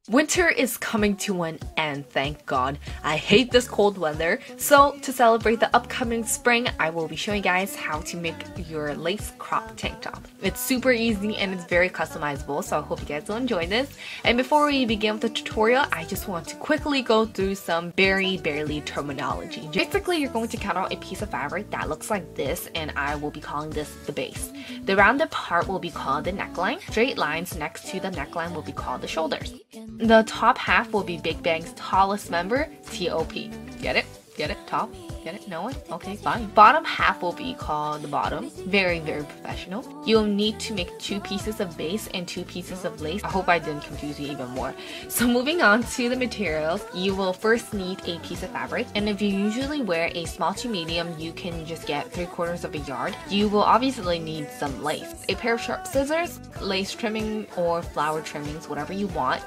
Winter is coming to an end, thank God. I hate this cold weather. So to celebrate the upcoming spring, I will be showing you guys how to make your lace crop tank top. It's super easy and it's very customizable, so I hope you guys will enjoy this. And before we begin with the tutorial, I just want to quickly go through some barely terminology. Basically, you're going to cut out a piece of fabric that looks like this, and I will be calling this the base. The rounded part will be called the neckline. Straight lines next to the neckline will be called the shoulders. The top half will be Big Bang's tallest member, T.O.P. Get it? Get it? Top? Get it? No one? Okay, fine. Bottom half will be called the bottom. Very professional. You'll need to make 2 pieces of base and 2 pieces of lace. I hope I didn't confuse you even more. So moving on to the materials, you will first need a piece of fabric. And if you usually wear a small to medium, you can just get 3/4 of a yard. You will obviously need some lace, a pair of sharp scissors, lace trimming or flower trimmings, whatever you want.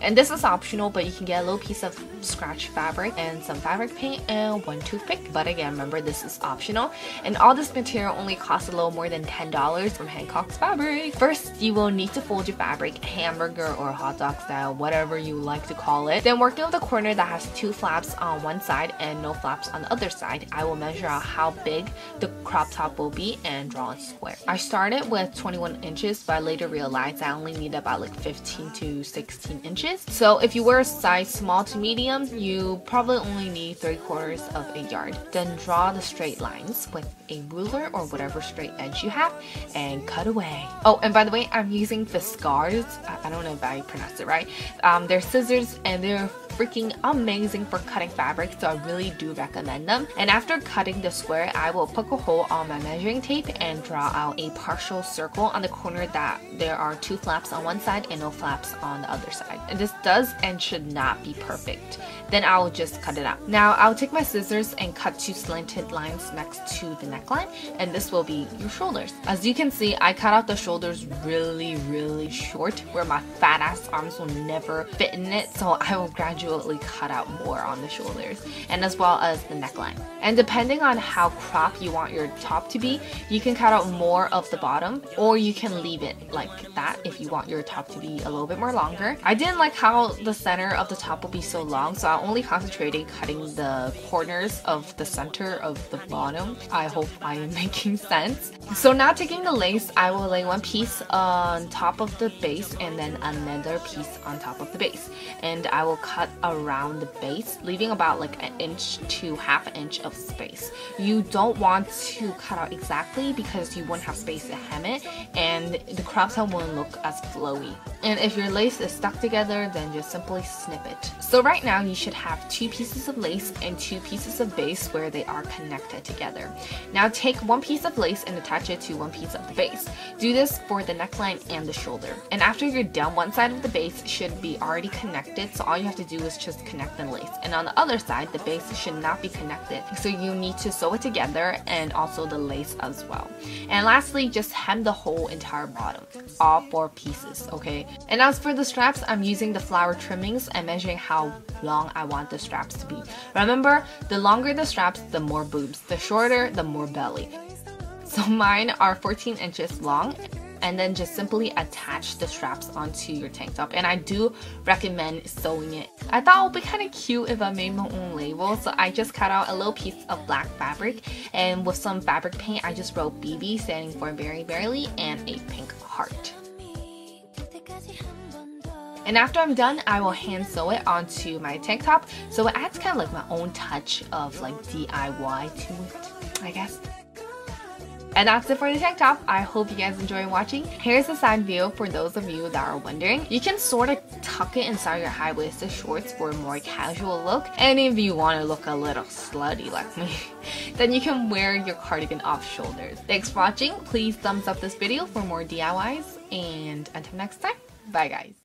And this is optional, but you can get a little piece of scratch fabric and some fabric paint and 1 toothpick. But again, remember, this is optional. And all this material only costs a little more than $10 from Hancock's Fabric. First, you will need to fold your fabric, hamburger or hot dog style, whatever you like to call it. Then working with the corner that has 2 flaps on one side and no flaps on the other side, I will measure out how big the crop top will be and draw a square. I started with 21 inches, but I later realized I only need about like 15 to 16 inches. So if you wear a size small to medium, you probably only need 3/4 of a yard. Then draw the straight lines with a ruler or whatever straight edge you have and cut away. Oh, and by the way, I'm using Fiskars. I don't know if I pronounced it right. They're scissors and they're freaking amazing for cutting fabric, so I really do recommend them. And after cutting the square, I will poke a hole on my measuring tape and draw out a partial circle on the corner that there are 2 flaps on one side and no flaps on the other side. And this does and should not be perfect. Then I'll just cut it out. Now I'll take my scissors and cut 2 slanted lines next to the neckline, and this will be your shoulders. As you can see, I cut out the shoulders really short, where my fat ass arms will never fit in it, so I will gradually cut out more on the shoulders, and as well as the neckline. And depending on how cropped you want your top to be, you can cut out more of the bottom, or you can leave it like that if you want your top to be a little bit more longer. I didn't like how the center of the top will be so long, so I only concentrated cutting the corners of the center of the bottom. I hope I am making sense. So now taking the lace, I will lay 1 piece on top of the base and then another piece on top of the base. And I will cut around the base, leaving about like 1 inch to 1/2 inch of space. You don't want to cut out exactly because you won't have space to hem it, and the crop top won't look as flowy. And if your lace is stuck together, then just simply snip it. So right now you should have 2 pieces of lace and 2 pieces of base where they are connected together. Now take 1 piece of lace and attach it to 1 piece of the base. Do this for the neckline and the shoulder. And after you're done, one side of the base should be already connected, so all you have to do is just connect the lace. And on the other side, the base should not be connected, so you need to sew it together and also the lace as well. And lastly, just hem the whole entire bottom, all 4 pieces, okay? And as for the straps, I'm using the flower trimmings and measuring how long I want the straps to be. Remember, the longer the straps, the more boobs. The shorter, the more belly. So mine are 14 inches long. And then just simply attach the straps onto your tank top, and I do recommend sewing it. I thought it would be kind of cute if I made my own label, so I just cut out a little piece of black fabric, and with some fabric paint I just wrote BB, standing for Very Barely, and a pink heart. And after I'm done, I will hand sew it onto my tank top, so it adds kind of like my own touch of like DIY to it, I guess. And that's it for the tank top. I hope you guys enjoy watching. Here's the side view for those of you that are wondering. You can sort of tuck it inside your high-waisted shorts for a more casual look. And if you want to look a little slutty like me, then you can wear your cardigan off shoulders. Thanks for watching. Please thumbs up this video for more DIYs. And until next time, bye guys.